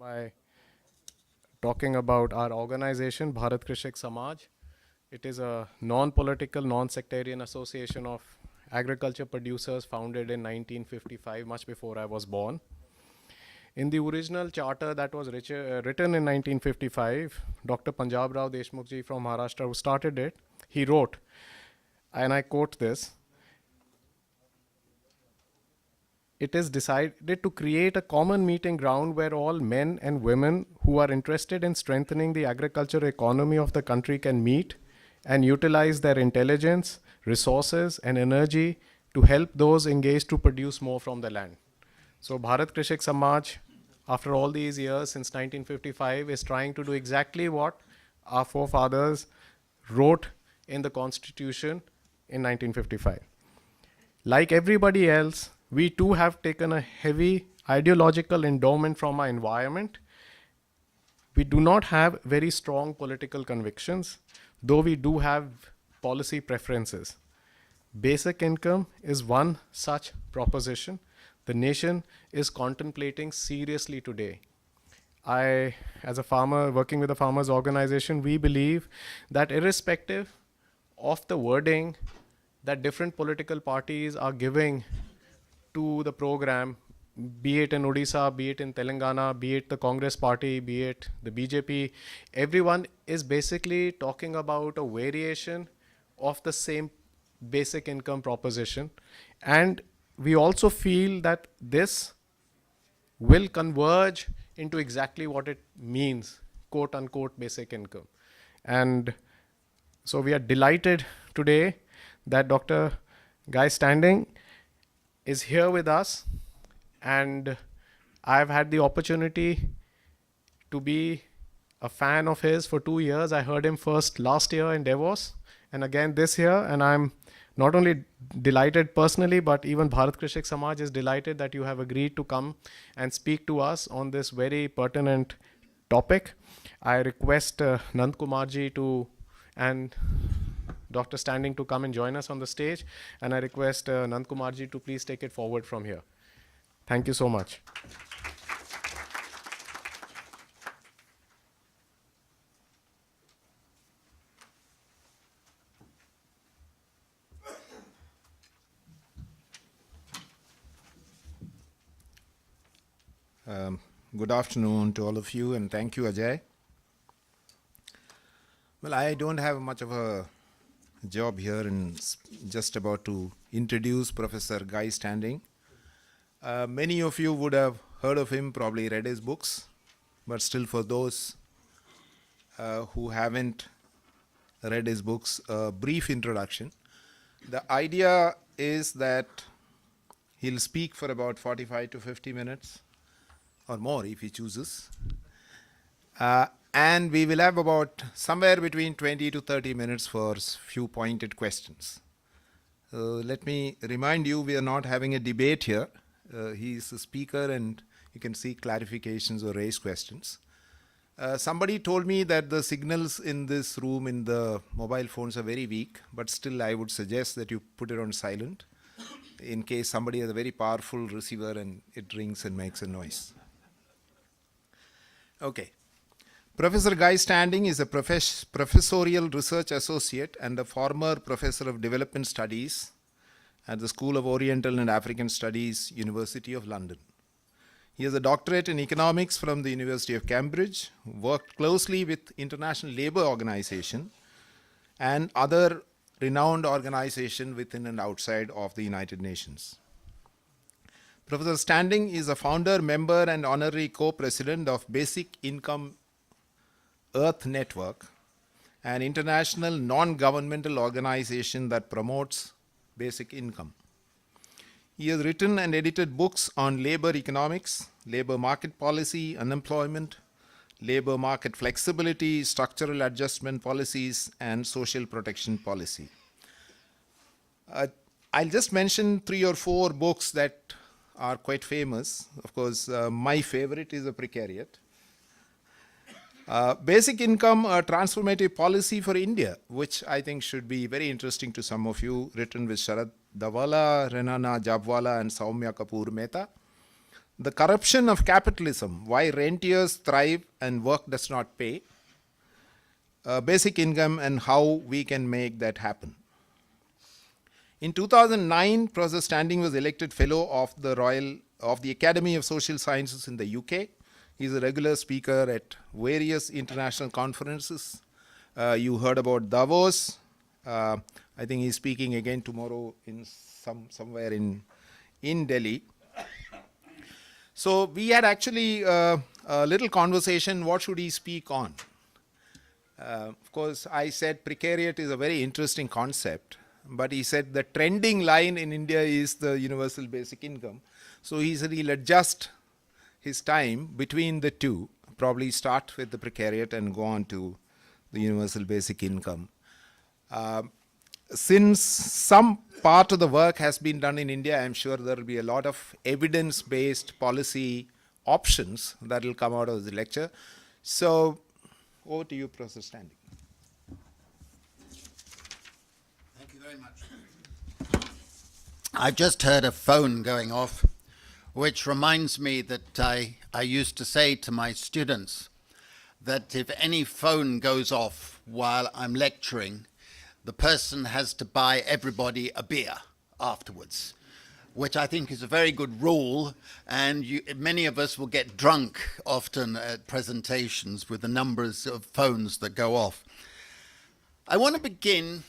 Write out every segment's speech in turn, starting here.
by talking about our organization, Bharat Krishak Samaj. It is a non-political, non-sectarian association of agriculture producers founded in 1955, much before I was born. In the original charter that was written in 1955, Dr. Punjab Rao Deshmukh ji from Maharashtra, who started it, he wrote, and I quote this, "It is decided to create a common meeting ground where all men and women who are interested in strengthening the agriculture economy of the country can meet and utilize their intelligence, resources, and energy to help those engaged to produce more from the land." So Bharat Krishak Samaj, after all these years, since 1955, is trying to do exactly what our forefathers wrote in the Constitution in 1955. Like everybody else, we too have taken a heavy ideological endowment from our environment. We do not have very strong political convictions, though we do have policy preferences. Basic income is one such proposition the nation is contemplating seriously today. I, as a farmer working with a farmers organization, we believe that irrespective of the wording that different political parties are giving to the program, be it in Odisha, be it in Telangana, be it the Congress party, be it the BJP, everyone is basically talking about a variation of the same basic income proposition. And we also feel that this will converge into exactly what it means, quote unquote, basic income. And so we are delighted today that Dr. Guy Standing is here with us, and I've had the opportunity to be a fan of his for 2 years. I heard him first last year in Davos and again this year, and I'm not only delighted personally, but even Bharat Krishak Samaj is delighted that you have agreed to come and speak to us on this very pertinent topic. I request Nand Kumarji and Dr. Standing to come and join us on the stage, and I request Nand Kumarji to please take it forward from here. Thank you so much. Good afternoon to all of you, and thank you, Ajay. Well, I don't have much of a job here and just about to introduce Professor Guy Standing. Many of you would have heard of him, probably read his books, but still for those who haven't read his books, a brief introduction. The idea is that he'll speak for about 45 to 50 minutes or more if he chooses. And we will have about somewhere between 20 to 30 minutes for few pointed questions. Let me remind you, we are not having a debate here. He is the speaker and you can seek clarifications or raise questions. Somebody told me that the signals in this room in the mobile phones are very weak, but still I would suggest that you put it on silent in case somebody has a very powerful receiver and it rings and makes a noise. Okay. Professor Guy Standing is a Professorial Research Associate and a former Professor of Development Studies at the School of Oriental and African Studies, University of London. He has a doctorate in economics from the University of Cambridge, worked closely with International Labour Organization and other renowned organizations within and outside of the United Nations. Professor Standing is a founder, member, and honorary co-president of Basic Income Earth Network, an international non-governmental organization that promotes basic income. He has written and edited books on labor economics, labor market policy, unemployment, labor market flexibility, structural adjustment policies, and social protection policy. I'll just mention 3 or 4 books that are quite famous. Of course, my favorite is a Precariat. Basic Income, a Transformative Policy for India, which I think should be very interesting to some of you, written with Sharad Davala, Renana Jabwala, and Saumya Kapoor Mehta. The corruption of capitalism, why rentiers thrive and work does not pay, basic income and how we can make that happen. In 2009, Professor Standing was elected Fellow of the Academy of Social Sciences in the UK. He's a regular speaker at various international conferences. You heard about Davos. I think he's speaking again tomorrow in somewhere in Delhi. So we had actually a little conversation, what should he speak on? Of course, I said precariat is a very interesting concept, but he said the trending line in India is the universal basic income. So he said he'll adjust his time between the two, probably start with the precariat and go on to the universal basic income. Since some part of the work has been done in India, I'm sure there will be a lot of evidence-based policy options that will come out of the lecture. So over to you, Professor Standing. Thank you very much. I've just heard a phone going off, which reminds me that I used to say to my students that if any phone goes off while I'm lecturing, the person has to buy everybody a beer afterwards, which I think is a very good rule, and many of us will get drunk often at presentations with the numbers of phones that go off. I want to begin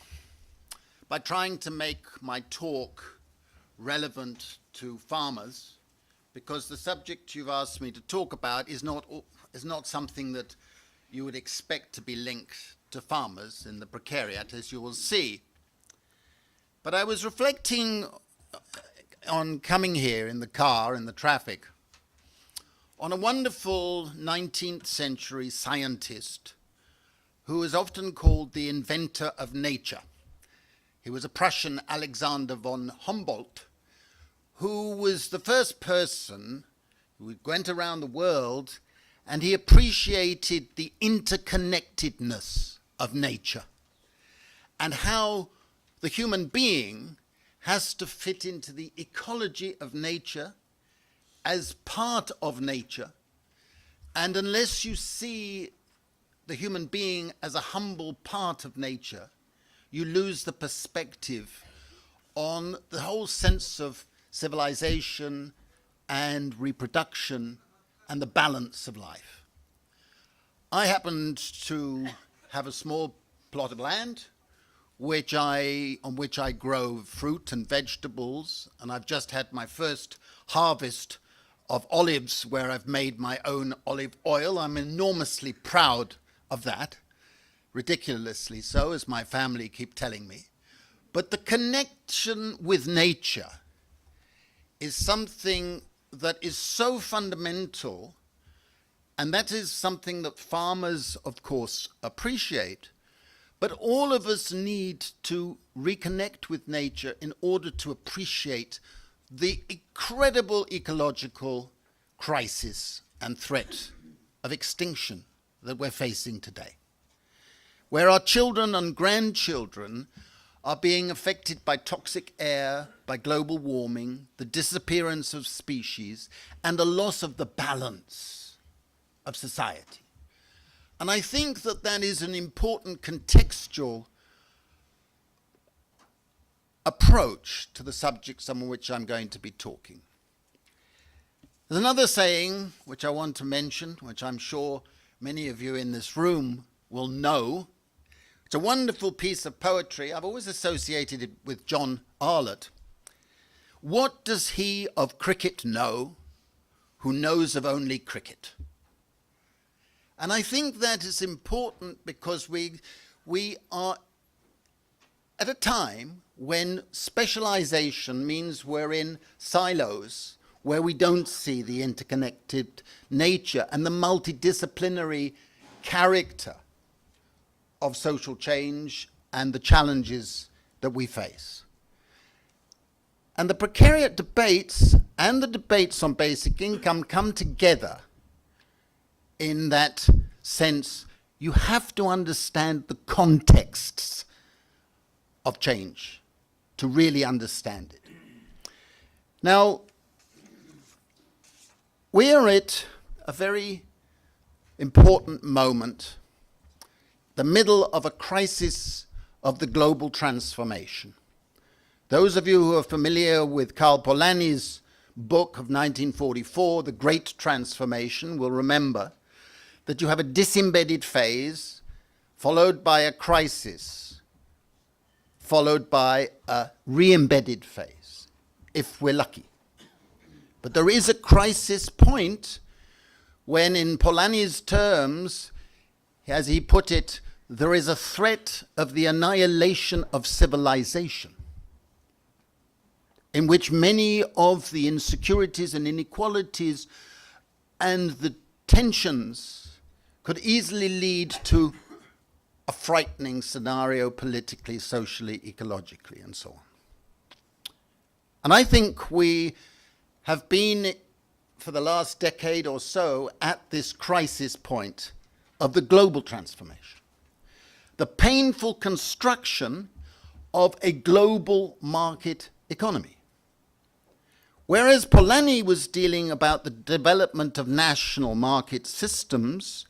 by trying to make my talk relevant to farmers, because the subject you've asked me to talk about is not something that you would expect to be linked to farmers in the precariat, as you will see. But I was reflecting on coming here in the car, in the traffic, on a wonderful 19th century scientist who is often called the inventor of nature. He was a Prussian Alexander von Humboldt, who was the first person who went around the world and he appreciated the interconnectedness of nature and how the human being has to fit into the ecology of nature as part of nature. And unless you see the human being as a humble part of nature, you lose the perspective on the whole sense of civilization and reproduction and the balance of life. I happened to have a small plot of land on which I grow fruit and vegetables, and I've just had my first harvest of olives where I've made my own olive oil. I'm enormously proud of that, ridiculously so, as my family keep telling me. But the connection with nature is something that is so fundamental, and that is something that farmers, of course, appreciate. But all of us need to reconnect with nature in order to appreciate the incredible ecological crisis and threat of extinction that we're facing today, where our children and grandchildren are being affected by toxic air, by global warming, the disappearance of species, and a loss of the balance of society. And I think that that is an important contextual approach to the subjects on which I'm going to be talking. There's another saying which I want to mention, which I'm sure many of you in this room will know. It's a wonderful piece of poetry. I've always associated it with John Arlott. What does he of cricket know who knows of only cricket? And I think that is important because we are at a time when specialization means we're in silos, where we don't see the interconnected nature and the multidisciplinary character of social change and the challenges that we face. And the precariat debates and the debates on basic income come together in that sense. You have to understand the contexts of change to really understand it. Now, We are at a very important moment, the middle of a crisis of the global transformation. Those of you who are familiar with Karl Polanyi's book of 1944, The Great Transformation, will remember that you have a disembedded phase followed by a crisis, followed by a re-embedded phase, if we're lucky. But there is a crisis point when, in Polanyi's terms, as he put it, there is a threat of the annihilation of civilization, in which many of the insecurities and inequalities and the tensions could easily lead to a frightening scenario politically, socially, ecologically, and so on. And I think we have been, for the last decade or so, at this crisis point of the global transformation, the painful construction of a global market economy. Whereas Polanyi was dealing about the development of national market systems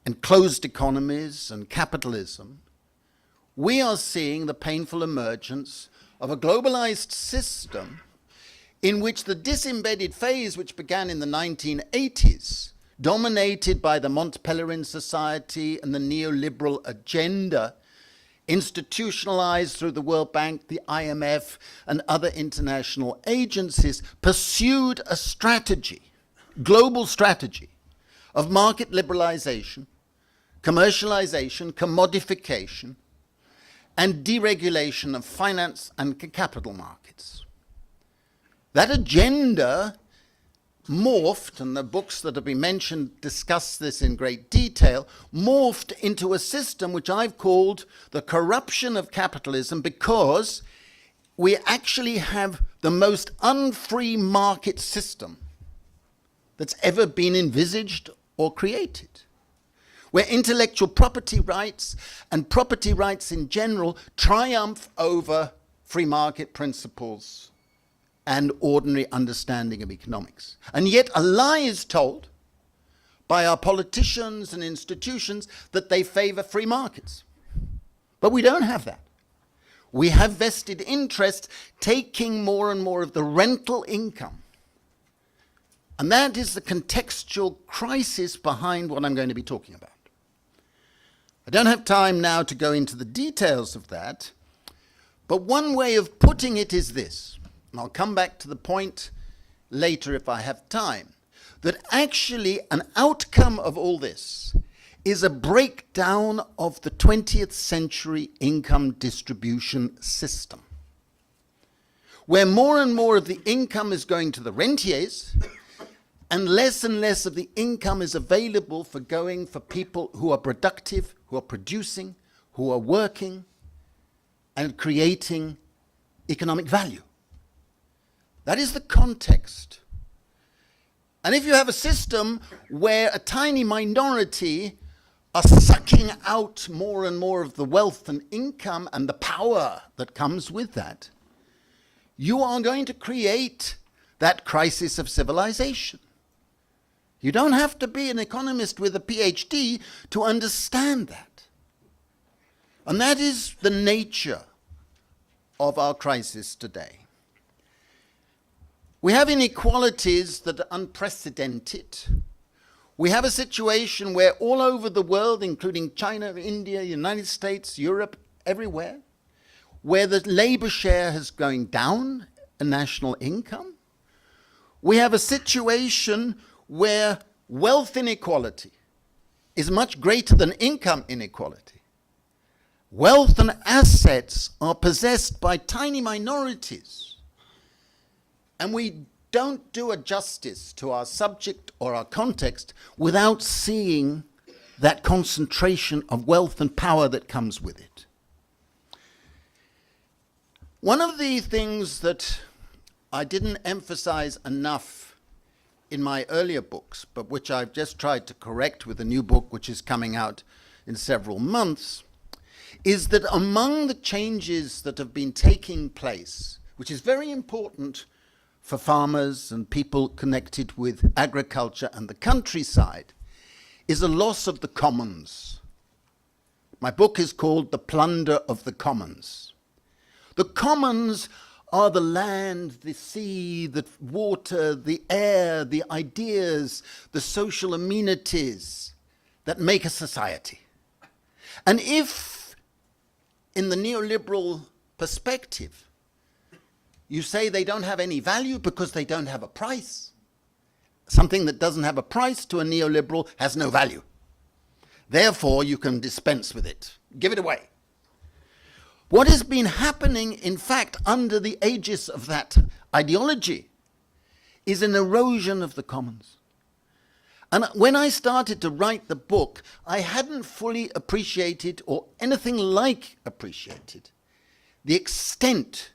and closed economies and capitalism, we are seeing the painful emergence of a globalized system in which the disembedded phase, which began in the 1980s, dominated by the Mont Pelerin Society and the neoliberal agenda, institutionalized through the World Bank, the IMF, and other international agencies, pursued a strategy, global strategy, of market liberalization, commercialization, commodification, and deregulation of finance and capital markets. That agenda morphed, and the books that have been mentioned discuss this in great detail, morphed into a system which I've called the corruption of capitalism, because we actually have the most unfree market system that's ever been envisaged or created, where intellectual property rights and property rights in general triumph over free market principles and ordinary understanding of economics. And yet a lie is told by our politicians and institutions that they favor free markets. But we don't have that. We have vested interests taking more and more of the rental income. And that is the contextual crisis behind what I'm going to be talking about. I don't have time now to go into the details of that, but one way of putting it is this, and I'll come back to the point later if I have time, that actually an outcome of all this is a breakdown of the 20th century income distribution system, where more and more of the income is going to the rentiers, and less of the income is available for going for people who are productive, who are producing, who are working, and creating economic value. That is the context. And if you have a system where a tiny minority are sucking out more and more of the wealth and income and the power that comes with that, you are going to create that crisis of civilization. You don't have to be an economist with a PhD to understand that. And that is the nature of our crisis today. We have inequalities that are unprecedented. We have a situation where all over the world, including China, India, United States, Europe, everywhere, where the labor share is going down in national income. We have a situation where wealth inequality is much greater than income inequality. Wealth and assets are possessed by tiny minorities. And we don't do a justice to our subject or our context without seeing that concentration of wealth and power that comes with it. One of the things that I didn't emphasize enough in my earlier books, but which I've just tried to correct with a new book which is coming out in several months, is that among the changes that have been taking place, which is very important for farmers and people connected with agriculture and the countryside is a loss of the commons. My book is called The Plunder of the Commons. The commons are the land, the sea, the water, the air, the ideas, the social amenities that make a society. And if, in the neoliberal perspective, you say they don't have any value because they don't have a price, something that doesn't have a price to a neoliberal has no value. Therefore, you can dispense with it. Give it away. What has been happening, in fact, under the aegis of that ideology is an erosion of the commons. And when I started to write the book, I hadn't fully appreciated, or anything like appreciated, the extent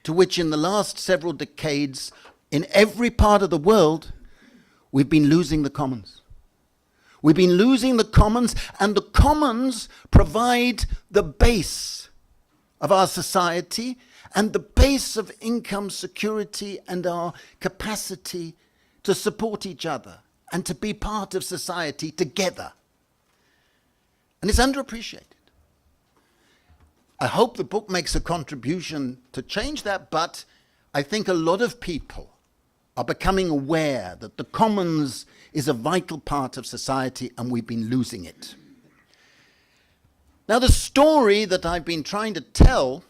to which in the last several decades, in every part of the world, we've been losing the commons. We've been losing the commons, and the commons provide the base of our society and the base of income security and our capacity to support each other and to be part of society together. And it's underappreciated. I hope the book makes a contribution to change that, but I think a lot of people are becoming aware that the commons is a vital part of society and we've been losing it. Now, the story that I've been trying to tell,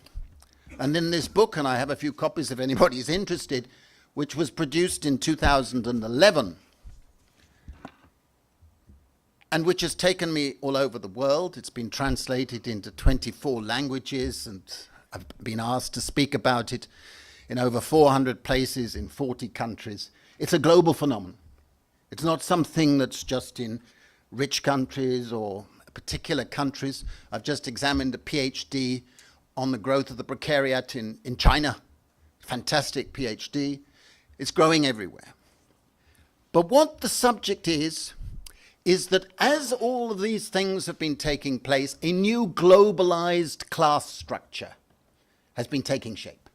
and in this book, and I have a few copies if anybody is interested, which was produced in 2011, and which has taken me all over the world. It's been translated into 24 languages, and I've been asked to speak about it in over 400 places in 40 countries. It's a global phenomenon. It's not something that's just in rich countries or particular countries. I've just examined a PhD on the growth of the Precariat in China. Fantastic PhD. It's growing everywhere. But what the subject is that as all of these things have been taking place, a new globalized class structure has been taking shape.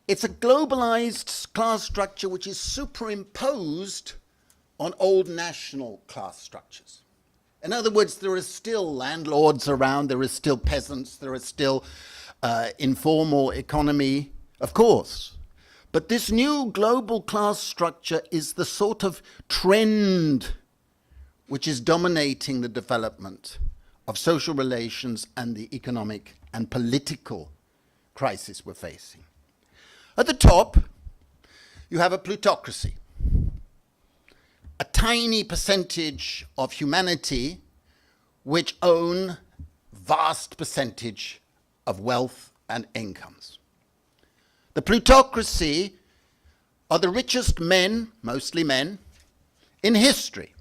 It's a globalized class structure which is superimposed on old national class structures. In other words, there are still landlords around, there are still peasants, there is still informal economy, of course. But this new global class structure is the sort of trend which is dominating the development of social relations and the economic and political crisis we're facing. At the top, you have a plutocracy. A tiny percentage of humanity which own vast percentage of wealth and incomes. The plutocracy are the richest men, mostly men, in history.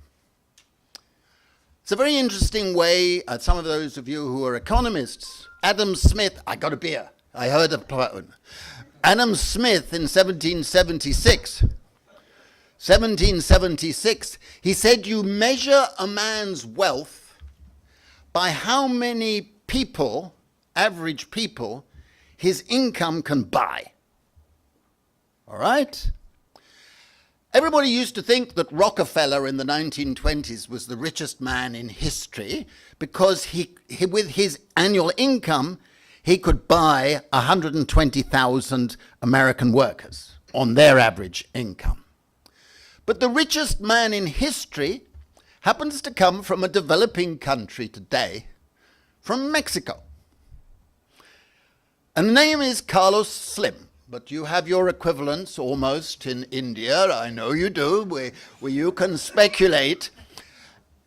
It's a very interesting way, some of those of you who are economists, Adam Smith, I got a beer, I heard a poem. Adam Smith in 1776, he said you measure a man's wealth by how many people, average people, his income can buy. All right? Everybody used to think that Rockefeller in the 1920s was the richest man in history because he with his annual income, he could buy 120,000 American workers on their average income. But the richest man in history happens to come from a developing country today, from Mexico. And the name is Carlos Slim. But you have your equivalents almost in India, I know you do, where you can speculate.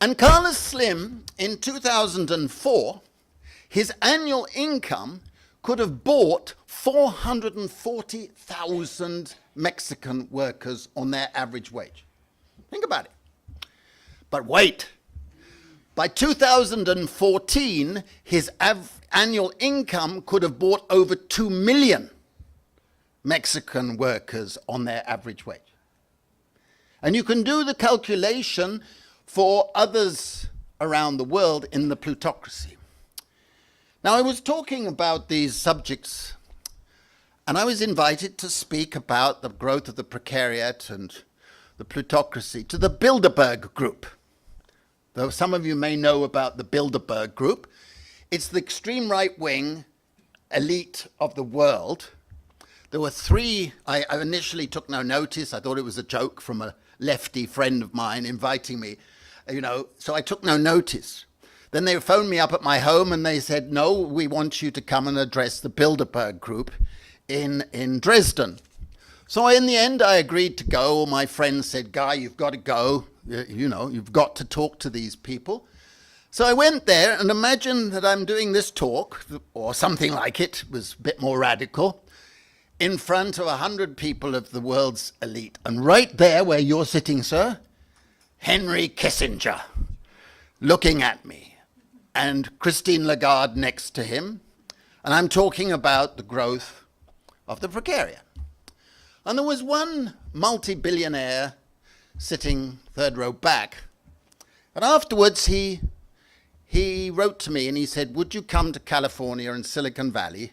And Carlos Slim, in 2004, his annual income could have bought 440,000 Mexican workers on their average wage. Think about it. But wait, by 2014, his annual income could have bought over 2 million Mexican workers on their average wage. And you can do the calculation for others around the world in the plutocracy. Now, I was talking about these subjects And I was invited to speak about the growth of the Precariat and the plutocracy to the Bilderberg Group. Though some of you may know about the Bilderberg Group, it's the extreme right-wing elite of the world. There were three. I initially took no notice. I thought it was a joke from a lefty friend of mine inviting me, so I took no notice. Then they phoned me up at my home and they said, no, we want you to come and address the Bilderberg Group in Dresden. So in the end, I agreed to go. My friend said, Guy, you've got to go. You've got to talk to these people. So I went there, and imagine that I'm doing this talk, or something like it was a bit more radical, in front of 100 people of the world's elite. And right there where you're sitting, sir, Henry Kissinger, looking at me, and Christine Lagarde next to him. And I'm talking about the growth of the Precariat. And there was one multi-billionaire sitting third row back. And afterwards he wrote to me and he said, would you come to California and Silicon Valley?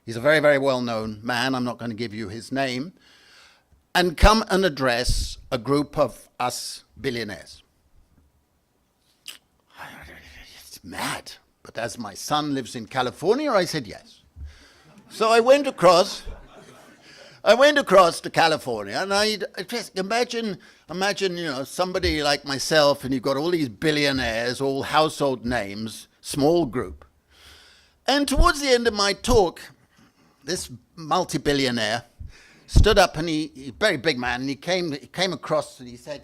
He's a very, very well-known man. I'm not going to give you his name. And come and address a group of us billionaires. It's mad. But as my son lives in California, I said yes. So I went across to California, and I just imagine, somebody like myself, and you've got all these billionaires, all household names, small group. And towards the end of my talk, this multi-billionaire stood up, and he very big man, and he came across and he said,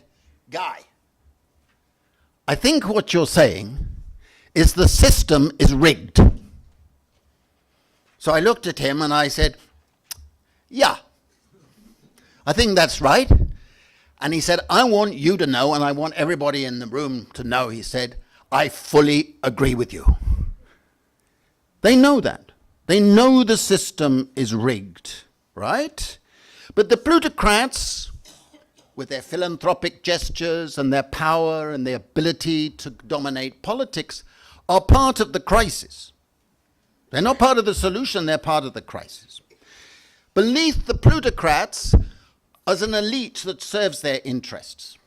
Guy, I think what you're saying is the system is rigged. So I looked at him and I said, yeah, I think that's right. And he said, I want you to know, and I want everybody in the room to know, he said, I fully agree with you. They know that. They know the system is rigged, right? But the plutocrats, with their philanthropic gestures and their power and their ability to dominate politics, are part of the crisis. They're not part of the solution, they're part of the crisis. Beneath the plutocrats is an elite that serves their interests,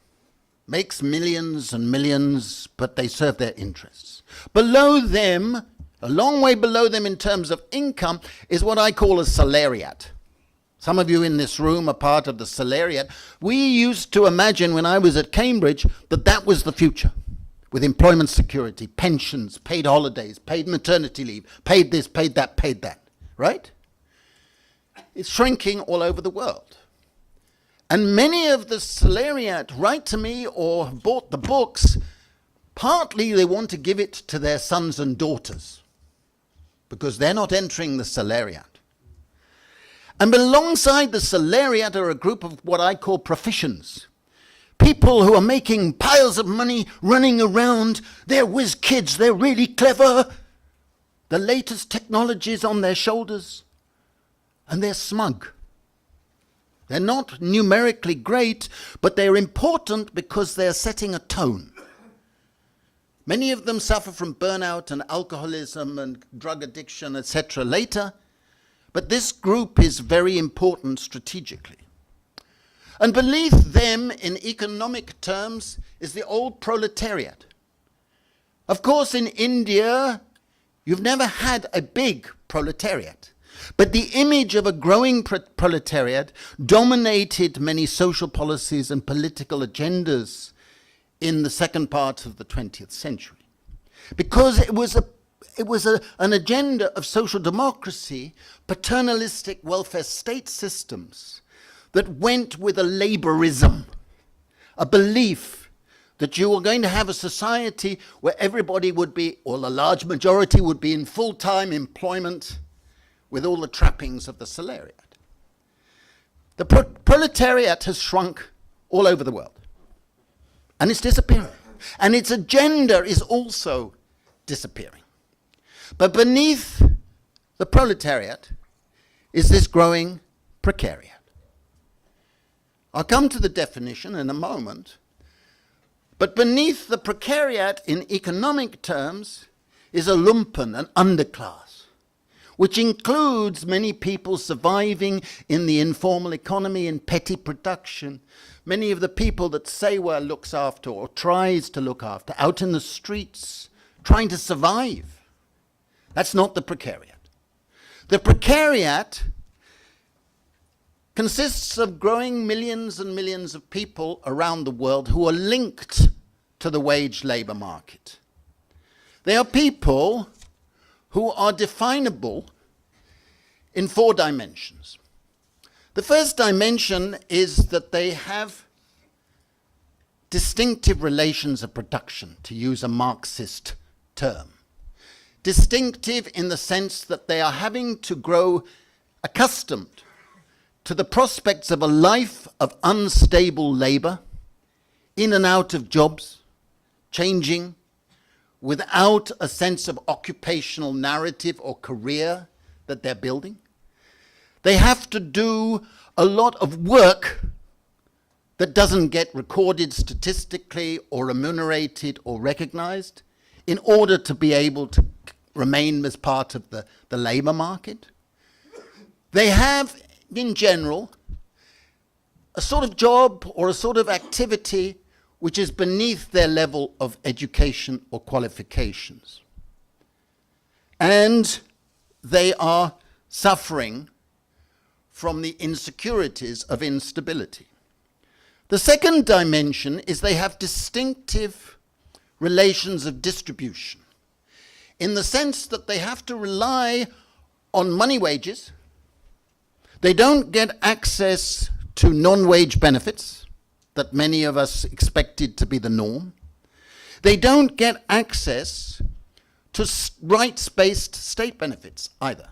makes millions and millions, but they serve their interests. Below them, a long way below them in terms of income, is what I call a salariat. Some of you in this room are part of the salariat. We used to imagine when I was at Cambridge that that was the future, with employment security, pensions, paid holidays, paid maternity leave, paid this, paid that, right? It's shrinking all over the world. And many of the salariat write to me or have bought the books, partly they want to give it to their sons and daughters, because they're not entering the salariat. And alongside the salariat are a group of what I call proficients. People who are making piles of money, running around. They're whiz kids, they're really clever. The latest technologies on their shoulders. And they're smug. They're not numerically great, but they're important because they're setting a tone. Many of them suffer from burnout and alcoholism and drug addiction, etc. later. But this group is very important strategically. And beneath them, in economic terms, is the old proletariat. Of course, in India, you've never had a big proletariat. But the image of a growing proletariat dominated many social policies and political agendas in the second part of the 20th century. Because it was an agenda of social democracy, paternalistic welfare state systems, that went with a laborism, a belief that you were going to have a society where everybody would be, or the large majority would be in full-time employment with all the trappings of the salariat. The proletariat has shrunk all over the world, and it's disappearing. And its agenda is also disappearing. But beneath the proletariat is this growing precariat. I'll come to the definition in a moment, but beneath the precariat in economic terms is a lumpen, an underclass, which includes many people surviving in the informal economy in petty production, many of the people that SOAS looks after or tries to look after, out in the streets, trying to survive. That's not the precariat. The precariat consists of growing millions and millions of people around the world who are linked to the wage labor market. They are people who are definable in 4 dimensions. The first dimension is that they have distinctive relations of production, to use a Marxist term. Distinctive in the sense that they are having to grow accustomed to the prospects of a life of unstable labor, in and out of jobs, changing, without a sense of occupational narrative or career that they're building. They have to do a lot of work that doesn't get recorded statistically or remunerated or recognized in order to be able to remain as part of the labor market. They have, in general, a sort of job or a sort of activity which is beneath their level of education or qualifications. And they are suffering from the insecurities of instability. The second dimension is they have distinctive relations of distribution, in the sense that they have to rely on money wages. They don't get access to non-wage benefits that many of us expected to be the norm. They don't get access to rights-based state benefits either.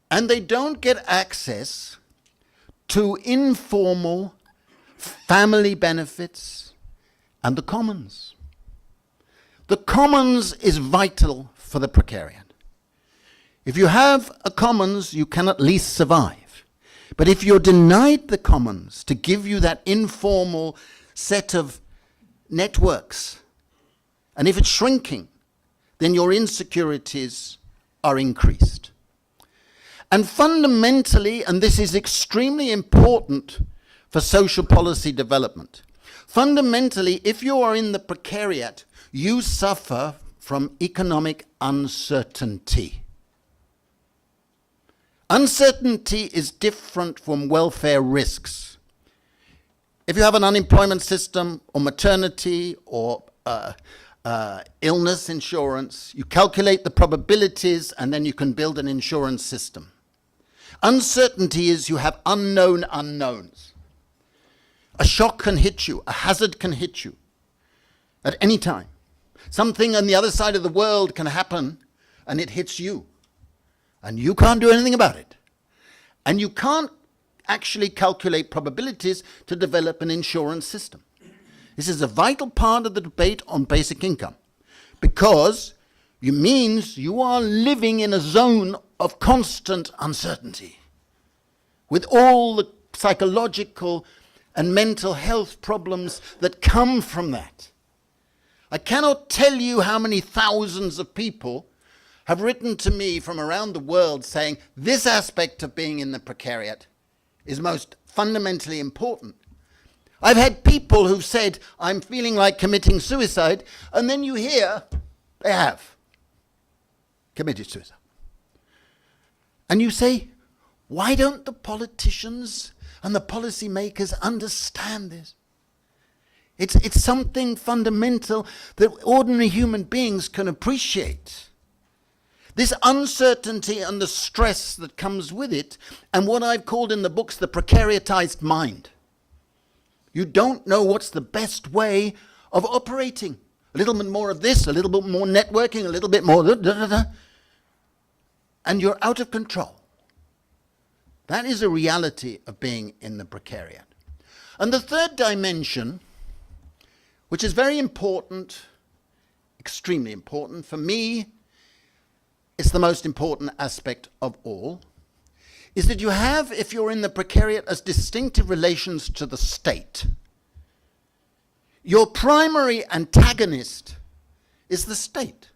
And they don't get access to informal family benefits and the commons. The commons is vital for the precariat. If you have a commons, you can at least survive. But if you're denied the commons to give you that informal set of networks, and if it's shrinking, then your insecurities are increased. And fundamentally, and this is extremely important for social policy development, fundamentally, if you are in the precariat, you suffer from economic uncertainty. Uncertainty is different from welfare risks. If you have an unemployment system or maternity or illness insurance, you calculate the probabilities and then you can build an insurance system. Uncertainty is you have unknown unknowns. A shock can hit you, a hazard can hit you at any time. Something on the other side of the world can happen and it hits you. And you can't do anything about it. And you can't actually calculate probabilities to develop an insurance system. This is a vital part of the debate on basic income, because it means you are living in a zone of constant uncertainty, with all the psychological and mental health problems that come from that. I cannot tell you how many thousands of people have written to me from around the world saying this aspect of being in the precariat is most fundamentally important. I've had people who've said, I'm feeling like committing suicide, and then you hear they have committed suicide. And you say, why don't the politicians and the policymakers understand this? It's something fundamental that ordinary human beings can appreciate. This uncertainty and the stress that comes with it, and what I've called in the books the precariatized mind. You don't know what's the best way of operating. A little bit more of this, a little bit more networking, a little bit more and you're out of control. That is a reality of being in the precariat. And the third dimension, which is very important, extremely important, for me, it's the most important aspect of all, is that you have, if you're in the precariat, as distinctive relations to the state. Your primary antagonist is the state,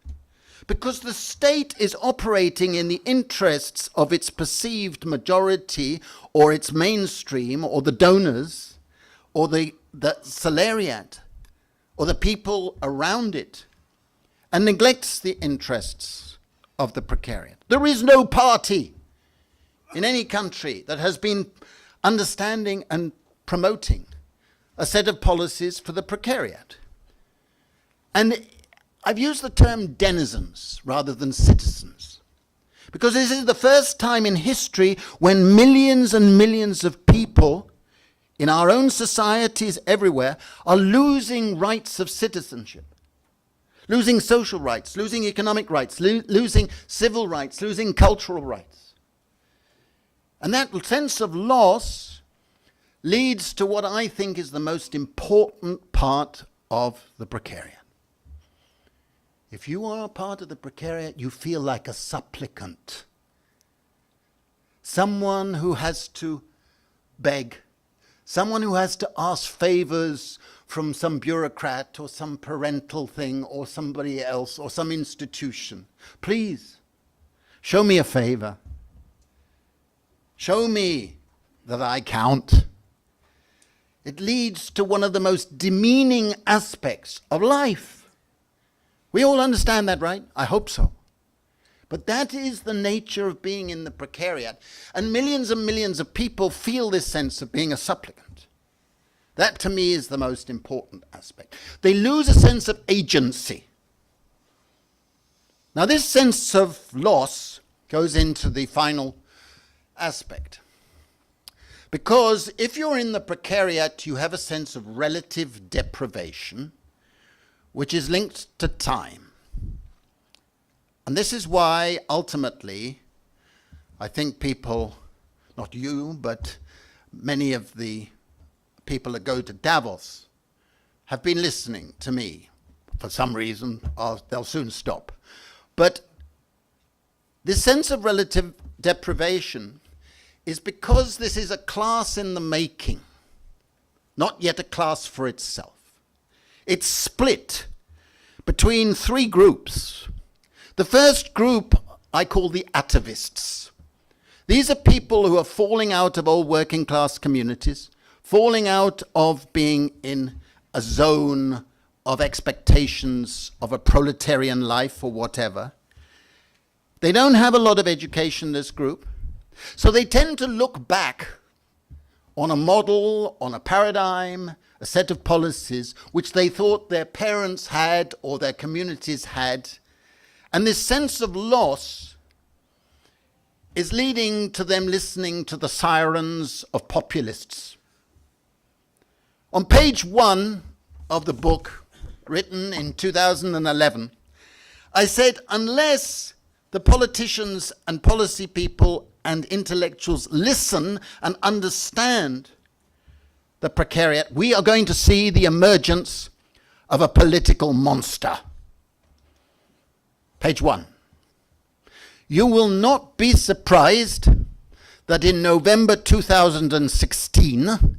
because the state is operating in the interests of its perceived majority or its mainstream or the donors or the salariat or the people around it, and neglects the interests of the precariat. There is no party in any country that has been understanding and promoting a set of policies for the precariat. And I've used the term denizens rather than citizens, because this is the first time in history when millions and millions of people in our own societies everywhere are losing rights of citizenship, losing social rights, losing economic rights, losing civil rights, losing cultural rights. And that sense of loss leads to what I think is the most important part of the precariat. If you are a part of the precariat, you feel like a supplicant, someone who has to beg, someone who has to ask favors from some bureaucrat or some parental thing or somebody else or some institution. Please, show me a favor. Show me that I count. It leads to one of the most demeaning aspects of life. We all understand that, right? I hope so. But that is the nature of being in the precariat. And millions of people feel this sense of being a supplicant. That, to me, is the most important aspect. They lose a sense of agency. Now, this sense of loss goes into the final aspect. Because if you're in the precariat, you have a sense of relative deprivation, which is linked to time. And this is why, ultimately, I think people, not you, but many of the people that go to Davos have been listening to me. For some reason, they'll soon stop. But this sense of relative deprivation is because this is a class in the making, not yet a class for itself. It's split between three groups. The first group I call the atavists. These are people who are falling out of old working class communities, falling out of being in a zone of expectations of a proletarian life or whatever. They don't have a lot of education, this group, so they tend to look back on a model, on a paradigm, a set of policies which they thought their parents had or their communities had. And this sense of loss is leading to them listening to the sirens of populists. On page 1 of the book, written in 2011, I said, unless the politicians and policy people and intellectuals listen and understand the precariat, we are going to see the emergence of a political monster. Page 1. You will not be surprised that in November 2016,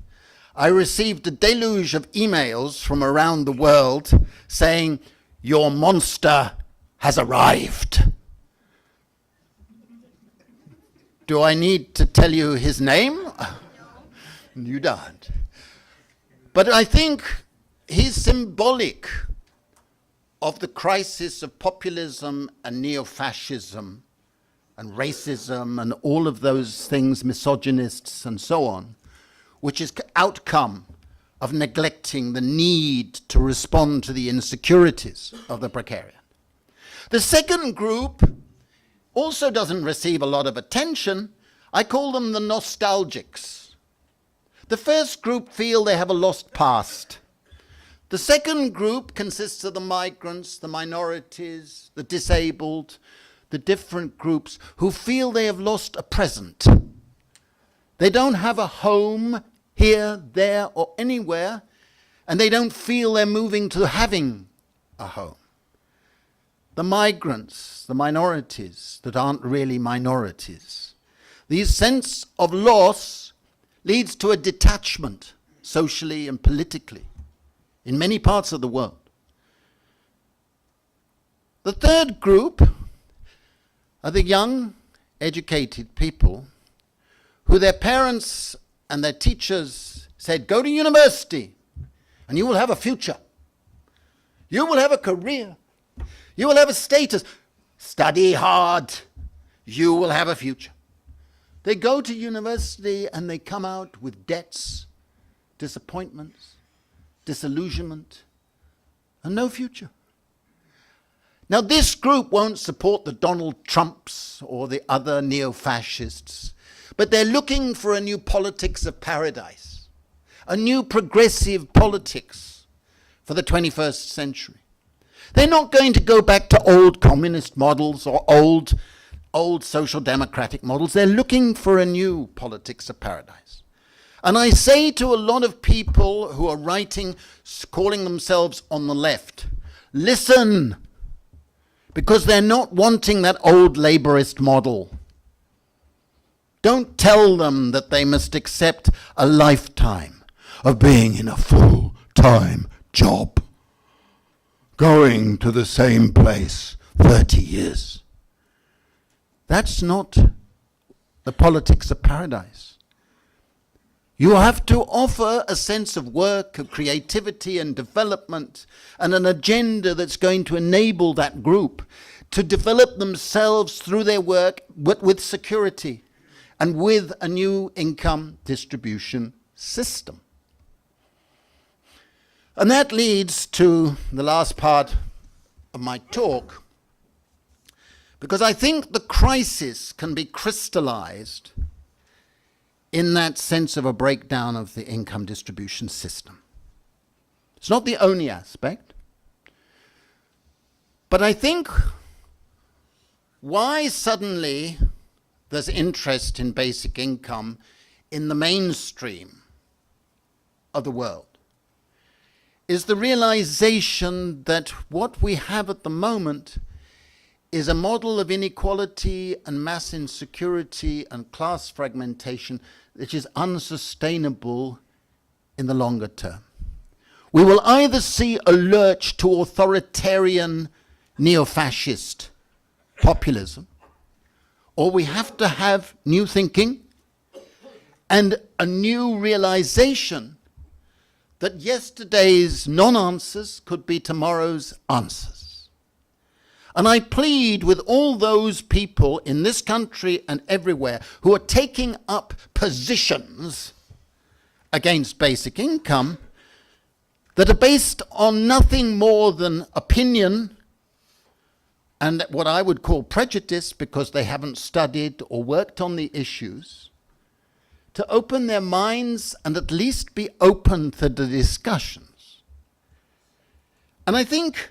I received a deluge of emails from around the world saying, your monster has arrived. Do I need to tell you his name? No. You don't. But I think he's symbolic of the crisis of populism and neo-fascism and racism and all of those things, misogynists and so on, which is outcome of neglecting the need to respond to the insecurities of the precariat. The second group also doesn't receive a lot of attention. I call them the nostalgics. The first group feel they have a lost past. The second group consists of the migrants, the minorities, the disabled, the different groups who feel they have lost a present. They don't have a home here, there, or anywhere, and they don't feel they're moving to having a home. The migrants, the minorities that aren't really minorities. This sense of loss leads to a detachment, socially and politically, in many parts of the world. The third group are the young, educated people who their parents and their teachers said, go to university and you will have a future. You will have a career. You will have a status. Study hard. You will have a future. They go to university and they come out with debts, disappointments, disillusionment, and no future. Now, this group won't support the Donald Trumps or the other neo-fascists, but they're looking for a new politics of paradise, a new progressive politics for the 21st century. They're not going to go back to old communist models or old social democratic models. They're looking for a new politics of paradise. And I say to a lot of people who are writing, calling themselves on the left, listen, because they're not wanting that old laborist model. Don't tell them that they must accept a lifetime of being in a full-time job, going to the same place 30 years. That's not the politics of paradise. You have to offer a sense of work, of creativity and development, and an agenda that's going to enable that group to develop themselves through their work with security and with a new income distribution system. And that leads to the last part of my talk, because I think the crisis can be crystallized in that sense of a breakdown of the income distribution system. It's not the only aspect, but I think why suddenly there's interest in basic income in the mainstream of the world is the realization that what we have at the moment is a model of inequality and mass insecurity and class fragmentation which is unsustainable in the longer term. We will either see a lurch to authoritarian neo-fascist populism, or we have to have new thinking and a new realization that yesterday's non-answers could be tomorrow's answers. And I plead with all those people in this country and everywhere who are taking up positions against basic income that are based on nothing more than opinion and what I would call prejudice because they haven't studied or worked on the issues, to open their minds and at least be open to the discussions. And I think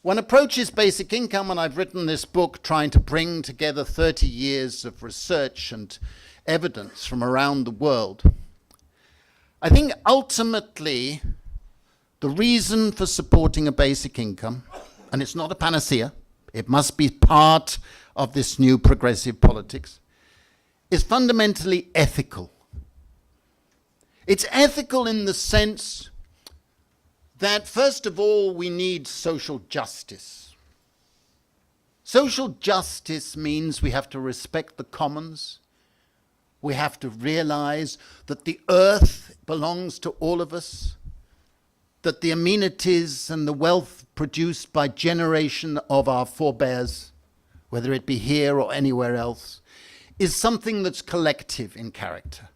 one approaches basic income, and I've written this book trying to bring together 30 years of research and evidence from around the world. I think ultimately the reason for supporting a basic income, and it's not a panacea, it must be part of this new progressive politics, is fundamentally ethical. It's ethical in the sense that, first of all, we need social justice. Social justice means we have to respect the commons. We have to realize that the earth belongs to all of us, that the amenities and the wealth produced by generation of our forebears, whether it be here or anywhere else, is something that's collective in character.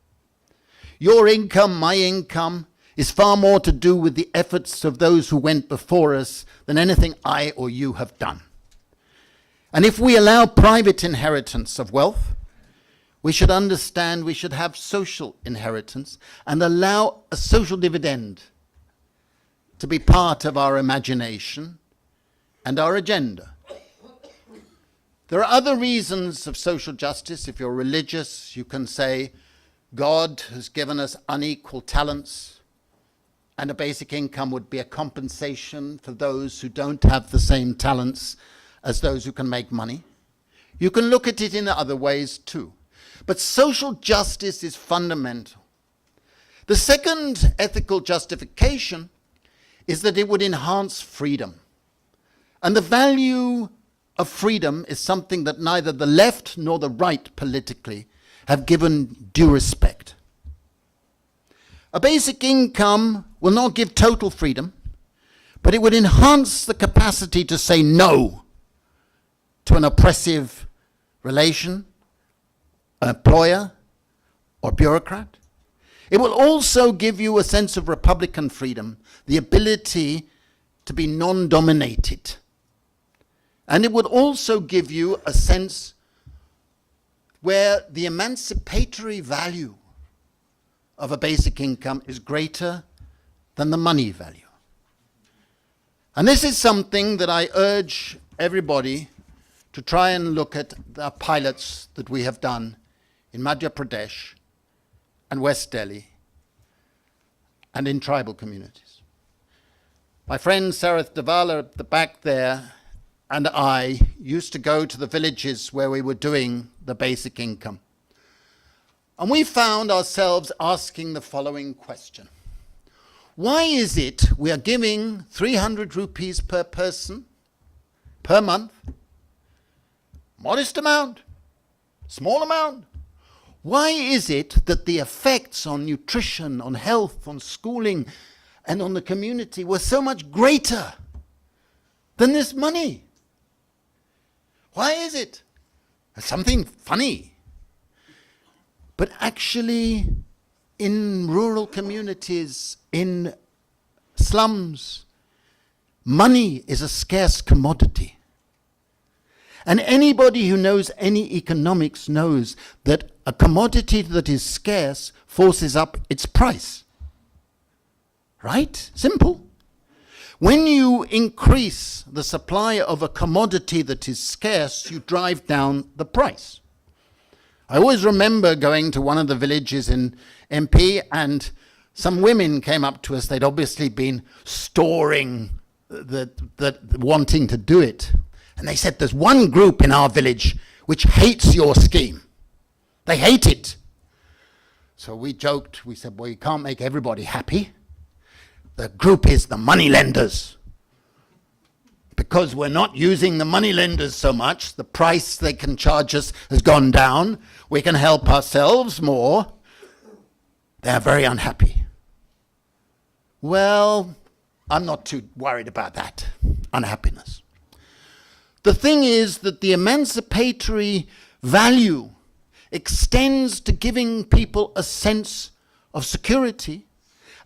Your income, my income, is far more to do with the efforts of those who went before us than anything I or you have done. And if we allow private inheritance of wealth, we should understand we should have social inheritance and allow a social dividend to be part of our imagination and our agenda. There are other reasons of social justice. If you're religious, you can say God has given us unequal talents, and a basic income would be a compensation for those who don't have the same talents as those who can make money. You can look at it in other ways too. But social justice is fundamental. The second ethical justification is that it would enhance freedom And the value of freedom is something that neither the left nor the right politically have given due respect. A basic income will not give total freedom, but it would enhance the capacity to say no to an oppressive relation, an employer, or bureaucrat. It will also give you a sense of Republican freedom, the ability to be non-dominated. And it would also give you a sense where the emancipatory value of a basic income is greater than the money value. And this is something that I urge everybody to try and look at the pilots that we have done in Madhya Pradesh and West Delhi and in tribal communities. My friend Sarath Devala at the back there and I used to go to the villages where we were doing the basic income. And we found ourselves asking the following question. Why is it we are giving 300 rupees per person per month? Modest amount, small amount. Why is it that the effects on nutrition, on health, on schooling, and on the community were so much greater than this money? Why is it? There's something funny. But actually, in rural communities, in slums, money is a scarce commodity. And anybody who knows any economics knows that a commodity that is scarce forces up its price. Right? Simple. When you increase the supply of a commodity that is scarce, you drive down the price. I always remember going to one of the villages in MP and some women came up to us. They'd obviously been storing wanting to do it. And they said, there's one group in our village which hates your scheme. They hate it. So we joked, we said, well, you can't make everybody happy. The group is the money lenders. Because we're not using the money lenders so much, the price they can charge us has gone down. We can help ourselves more. They're very unhappy. Well, I'm not too worried about that unhappiness. The thing is that the emancipatory value extends to giving people a sense of security,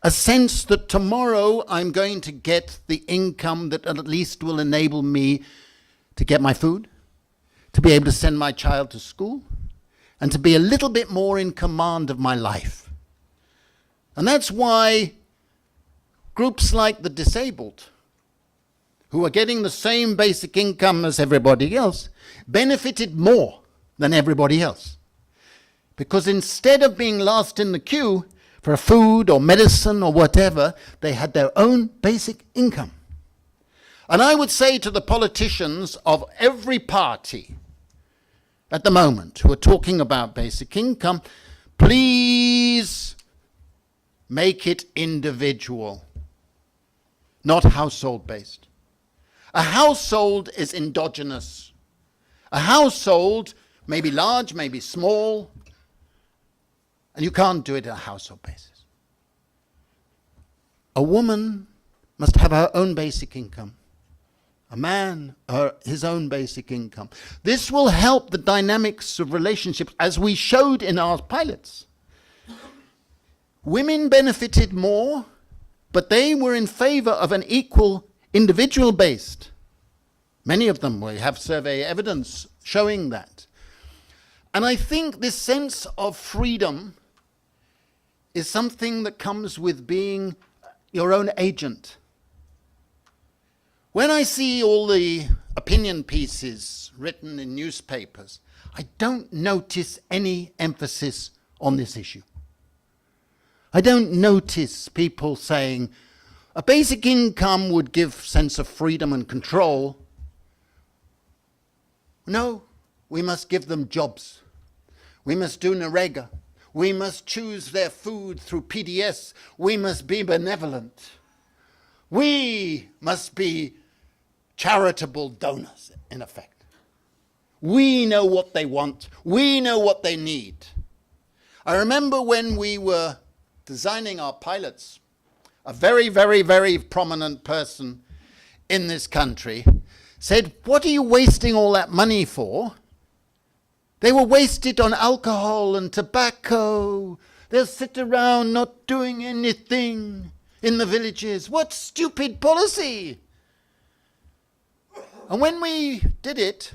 a sense that tomorrow I'm going to get the income that at least will enable me to get my food, to be able to send my child to school, and to be a little bit more in command of my life. And that's why groups like the disabled, who are getting the same basic income as everybody else, benefited more than everybody else. Because instead of being last in the queue for food or medicine or whatever, they had their own basic income. And I would say to the politicians of every party at the moment who are talking about basic income, please make it individual, not household-based. A household is endogenous. A household may be large, may be small, and you can't do it on a household basis. A woman must have her own basic income. A man, his own basic income. This will help the dynamics of relationships, as we showed in our pilots. Women benefited more, but they were in favor of an equal individual-based. Many of them, we have survey evidence showing that. And I think this sense of freedom is something that comes with being your own agent. When I see all the opinion pieces written in newspapers, I don't notice any emphasis on this issue. I don't notice people saying, a basic income would give sense of freedom and control. No, we must give them jobs. We must do Narega. We must choose their food through PDS. We must be benevolent. We must be charitable donors, in effect. We know what they want. We know what they need. I remember when we were designing our pilots, a very, very, very prominent person in this country said, "What are you wasting all that money for? They will waste it on alcohol and tobacco. They'll sit around not doing anything in the villages. What stupid policy!" And when we did it,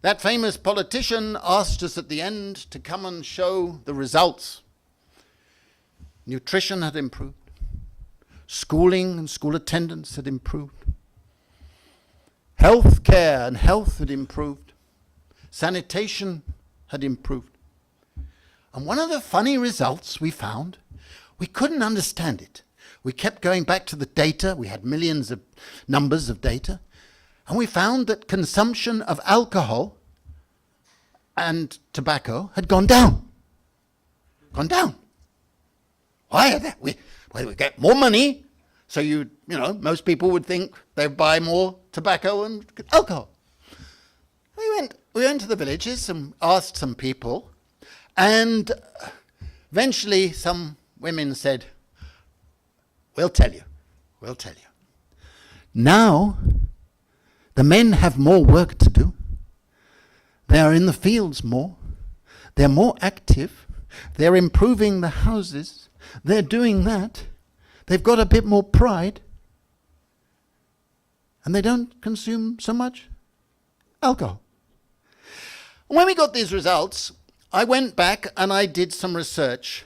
that famous politician asked us at the end to come and show the results. Nutrition had improved. Schooling and school attendance had improved. Health care and health had improved. Sanitation had improved. And one of the funny results we found, we couldn't understand it. We kept going back to the data. We had millions of numbers of data. And we found that consumption of alcohol and tobacco had gone down. Gone down. Why are that? We get more money, so most people would think they'd buy more tobacco and alcohol. We went to the villages and asked some people, and eventually some women said, "We'll tell you. We'll tell you. Now, the men have more work to do. They are in the fields more. They're more active. They're improving the houses. They're doing that. They've got a bit more pride. And they don't consume so much alcohol." When we got these results, I went back and I did some research.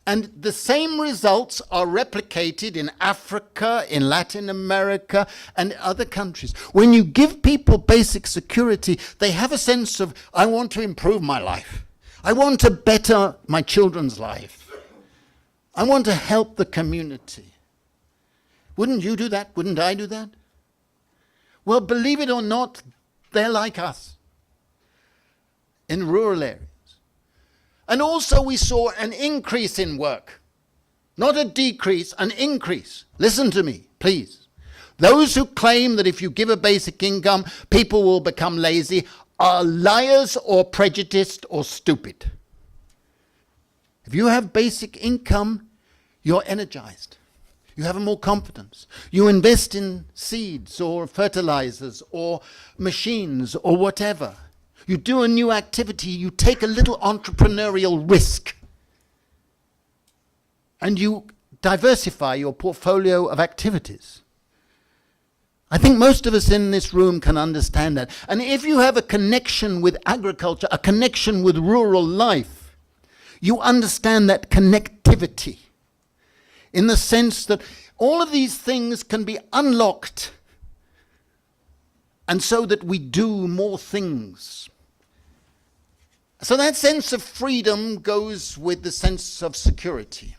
And the same results are replicated in Africa, in Latin America, and other countries. When you give people basic security, they have a sense of, I want to improve my life. I want to better my children's life. I want to help the community. Wouldn't you do that? Wouldn't I do that? Well, believe it or not, they're like us in rural areas. And also we saw an increase in work. Not a decrease, an increase. Listen to me, please. Those who claim that if you give a basic income, people will become lazy are liars or prejudiced or stupid. If you have basic income, you're energized. You have more confidence. You invest in seeds or fertilizers or machines or whatever. You do a new activity, you take a little entrepreneurial risk, and you diversify your portfolio of activities. I think most of us in this room can understand that. And if you have a connection with agriculture, a connection with rural life, you understand that connectivity in the sense that all of these things can be unlocked, and so that we do more things. So that sense of freedom goes with the sense of security.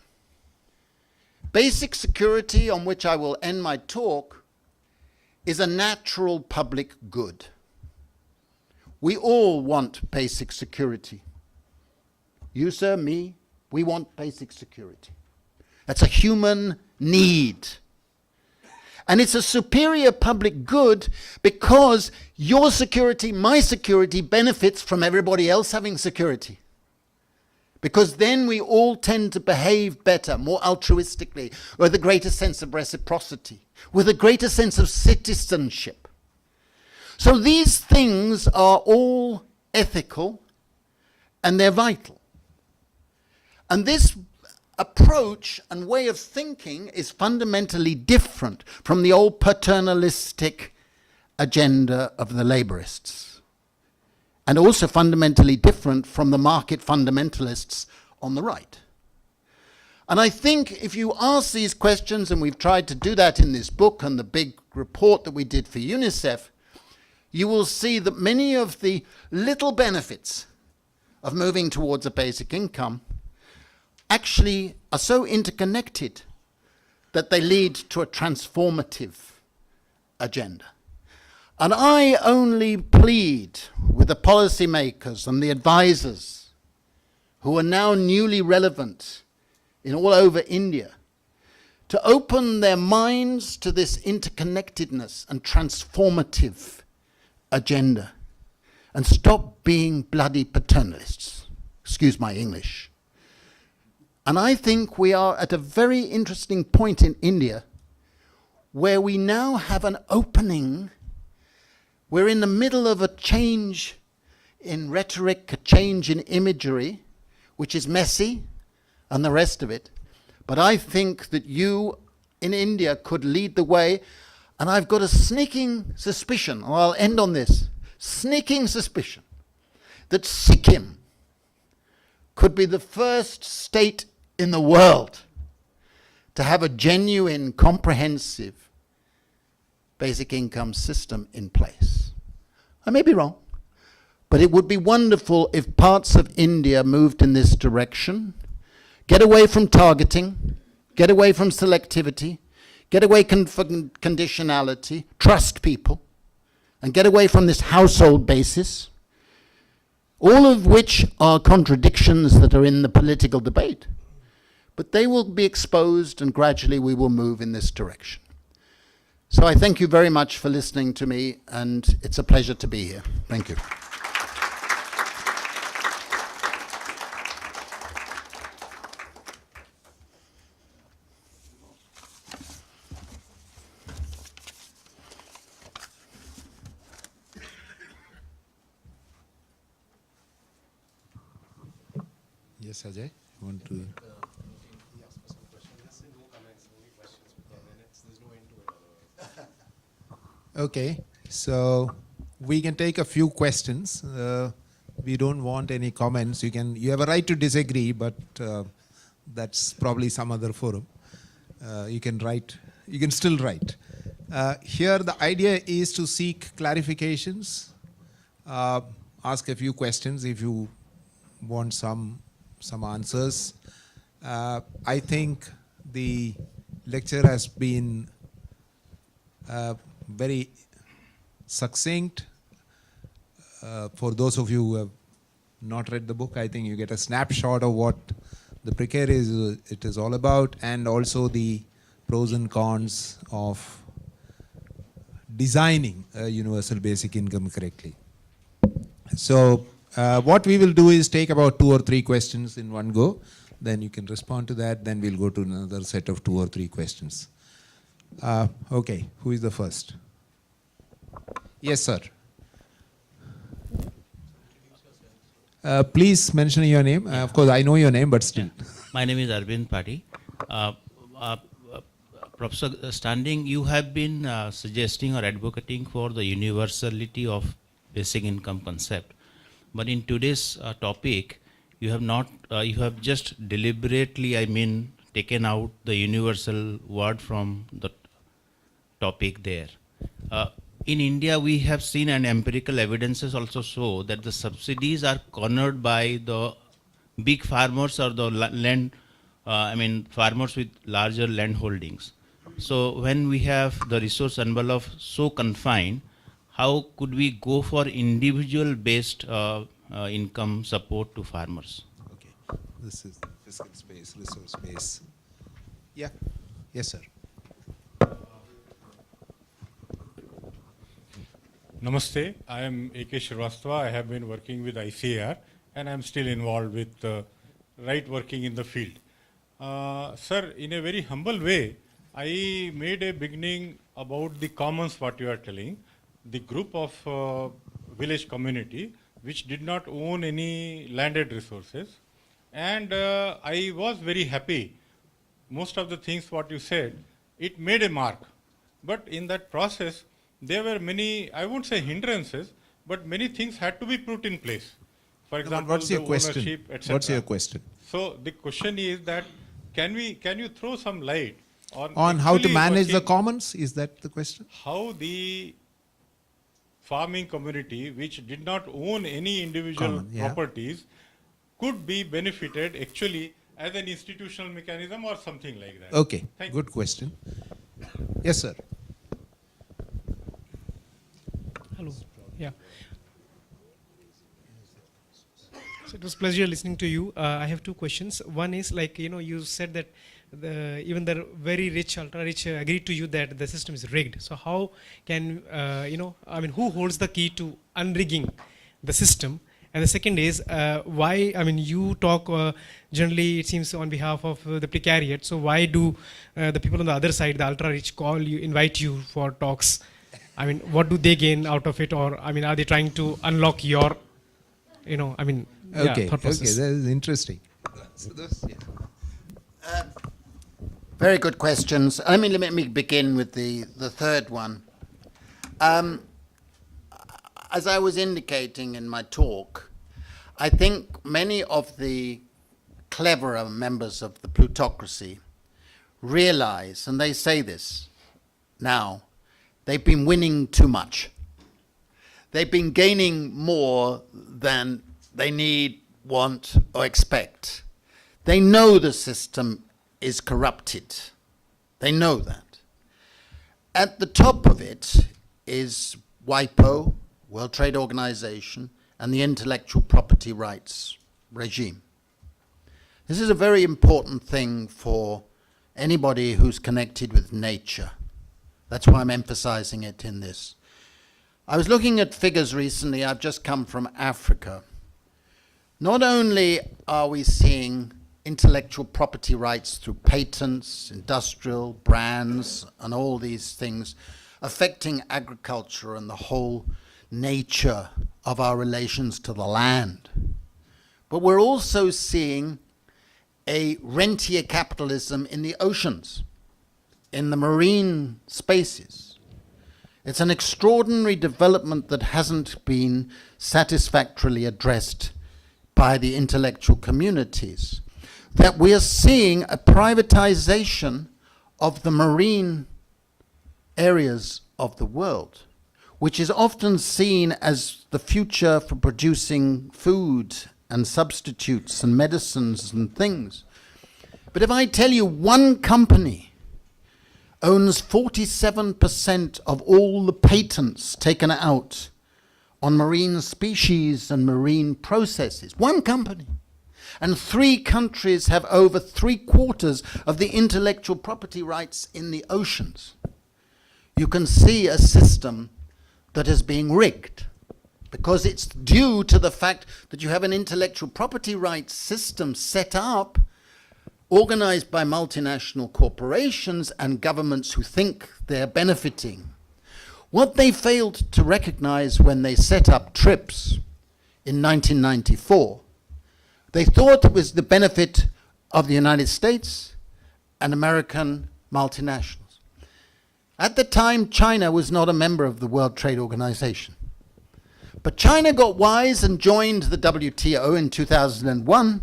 Basic security, on which I will end my talk, is a natural public good. We all want basic security. You, sir, me, we want basic security. That's a human need. And it's a superior public good because your security, my security, benefits from everybody else having security. Because then we all tend to behave better, more altruistically, with a greater sense of reciprocity, with a greater sense of citizenship. So these things are all ethical and they're vital. And this approach and way of thinking is fundamentally different from the old paternalistic agenda of the laborists, and also fundamentally different from the market fundamentalists on the right. And I think if you ask these questions, and we've tried to do that in this book and the big report that we did for UNICEF, you will see that many of the little benefits of moving towards a basic income actually are so interconnected that they lead to a transformative agenda. And I only plead with the policymakers and the advisors who are now newly relevant in all over India to open their minds to this interconnectedness and transformative agenda and stop being bloody paternalists. Excuse my English. And I think we are at a very interesting point in India where we now have an opening. We're in the middle of a change in rhetoric, a change in imagery, which is messy, and the rest of it. But I think that you in India could lead the way. And I've got a sneaking suspicion, and I'll end on this, sneaking suspicion, that Sikkim could be the first state in the world to have a genuine, comprehensive basic income system in place. I may be wrong, but it would be wonderful if parts of India moved in this direction. Get away from targeting, get away from selectivity, get away from conditionality, trust people, and get away from this household basis, all of which are contradictions that are in the political debate. But they will be exposed, and gradually we will move in this direction. So I thank you very much for listening to me, and it's a pleasure to be here. Thank you. Yes, Ajay, you want to? Okay, so we can take a few questions. We don't want any comments. You have a right to disagree, but that's probably some other forum. You can write. You can still write. Here, the idea is to seek clarifications, ask a few questions if you want some answers. I think the lecture has been very succinct. For those of you who have not read the book, I think you get a snapshot of what the Precariat is all about, and also the pros and cons of designing a universal basic income correctly. So what we will do is take about 2 or 3 questions in one go. Then you can respond to that. Then we'll go to another set of 2 or 3 questions. Okay, who is the first? Yes, sir. Please mention your name. Of course, I know your name, but still. Yeah. My name is Arvind Pati. Professor Standing, you have been suggesting or advocating for the universality of basic income concept. But in today's topic, you have not, you have just deliberately, taken out the universal word from the topic there. In India, we have seen, and empirical evidences also show, that the subsidies are cornered by the big farmers or the land, farmers with larger land holdings. So when we have the resource envelope so confined, how could we go for individual based income support to farmers? Okay, this is fiscal space, resource space. Yeah, yes, sir. Namaste, I am A.K. Shrivastava. I have been working with ICAR and I am still involved with right working in the field. Sir, in a very humble way, I made a beginning about the commons what you are telling, the group of village community which did not own any landed resources, and I was very happy. Most of the things what you said, it made a mark, but in that process there were many, I won't say hindrances, but many things had to be put in place. For example, what's your the question? ownership, etc. What's your question? So the question is that can you throw some light On how to actually manage the working, commons? Is that the question? how the farming community which did not own any individual Common, yeah. properties could be benefited actually as an institutional mechanism or something like that? Okay, Thank good question. Yes, sir. Hello. Yeah. So it was pleasure listening to you. I have 2 questions. One is you said that even the very rich, ultra rich, agreed to you that the system is rigged. So how can who holds the key to unrigging the system? And the second is why? I mean, you talk generally, it seems, on behalf of the precariat. So why do the people on the other side, the ultra rich, call you, invite you for talks? I mean, what do they gain out of it? Or I mean, are they trying to unlock your, Okay, thought process? that is interesting. Very good questions. Let me begin with the third one. As I was indicating in my talk, I think many of the cleverer members of the plutocracy realize, and they say this now, they've been winning too much. They've been gaining more than they need, want, or expect. They know the system is corrupted. They know that. At the top of it is WIPO, World Trade Organization, and the intellectual property rights regime. This is a very important thing for anybody who's connected with nature. That's why I'm emphasizing it in this. I was looking at figures recently. I've just come from Africa. Not only are we seeing intellectual property rights through patents, industrial, brands, and all these things affecting agriculture and the whole nature of our relations to the land, but we're also seeing a rentier capitalism in the oceans, in the marine spaces. It's an extraordinary development that hasn't been satisfactorily addressed by the intellectual communities, that we are seeing a privatization of the marine areas of the world, which is often seen as the future for producing food and substitutes and medicines and things. But if I tell you one company owns 47% of all the patents taken out on marine species and marine processes, one company, and 3 countries have over 3/4 of the intellectual property rights in the oceans, you can see a system that is being rigged, because it's due to the fact that you have an intellectual property rights system set up, organized by multinational corporations and governments who think they're benefiting. What they failed to recognize when they set up TRIPS in 1994, they thought it was the benefit of the United States and American multinationals. At the time, China was not a member of the World Trade Organization. But China got wise and joined the WTO in 2001,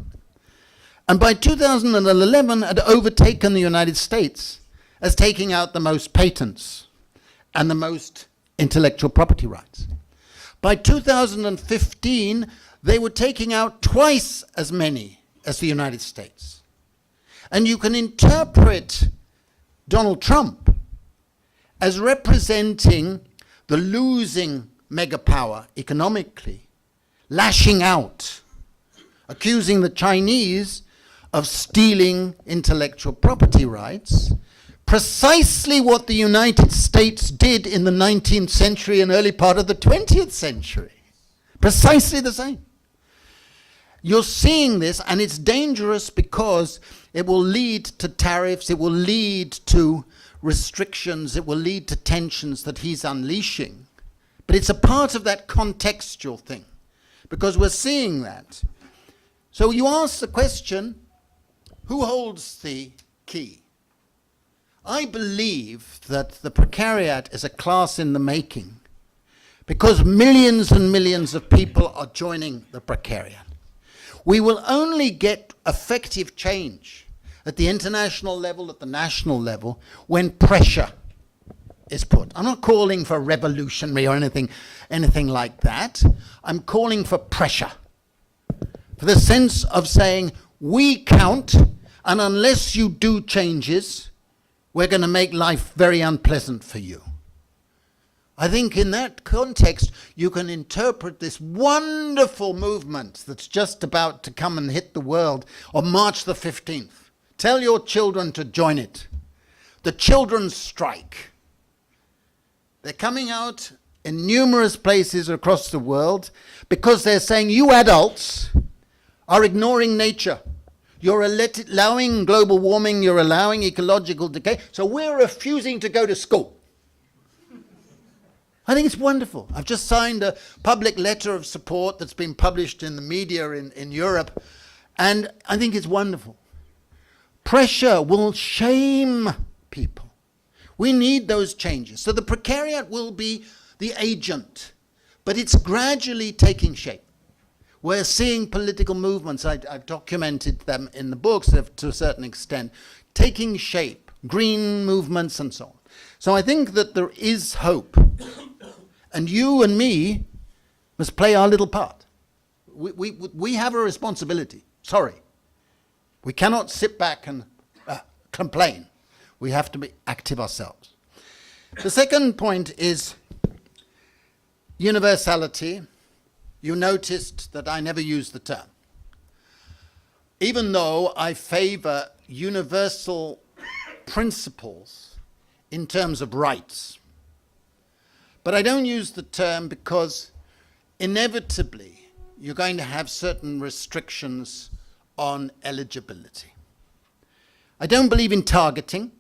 and by 2011 had overtaken the United States as taking out the most patents and the most intellectual property rights. By 2015, they were taking out twice as many as the United States. And you can interpret Donald Trump as representing the losing megapower economically, lashing out, accusing the Chinese of stealing intellectual property rights, precisely what the United States did in the 19th century and early part of the 20th century. Precisely the same. You're seeing this, and it's dangerous because it will lead to tariffs, it will lead to restrictions, it will lead to tensions that he's unleashing. But it's a part of that contextual thing, because we're seeing that. So you ask the question, who holds the key? I believe that the Precariat is a class in the making, because millions and millions of people are joining the Precariat. We will only get effective change at the international level, at the national level, when pressure is put. I'm not calling for revolutionary or anything like that. I'm calling for pressure, for the sense of saying, we count, and unless you do changes, we're going to make life very unpleasant for you. I think in that context, you can interpret this wonderful movement that's just about to come and hit the world on March the 15th, Tell your children to join it. The children's strike. They're coming out in numerous places across the world because they're saying you adults are ignoring nature. You're allowing global warming, you're allowing ecological decay, so we're refusing to go to school. I think it's wonderful. I've just signed a public letter of support that's been published in the media in Europe, and I think it's wonderful. Pressure will shame people. We need those changes. So the Precariat will be the agent, but it's gradually taking shape. We're seeing political movements, I've documented them in the books to a certain extent, taking shape, green movements and so on. So I think that there is hope. And you and me must play our little part. We have a responsibility. Sorry. We cannot sit back and complain. We have to be active ourselves. The second point is universality. You noticed that I never used the term. Even though I favor universal principles in terms of rights. But I don't use the term because inevitably you're going to have certain restrictions on eligibility. I don't believe in targeting.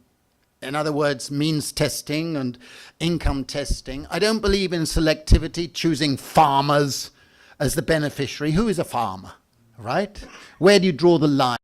In other words, means testing and income testing. I don't believe in selectivity, choosing farmers as the beneficiary. Who is a farmer, right? Where do you draw the line?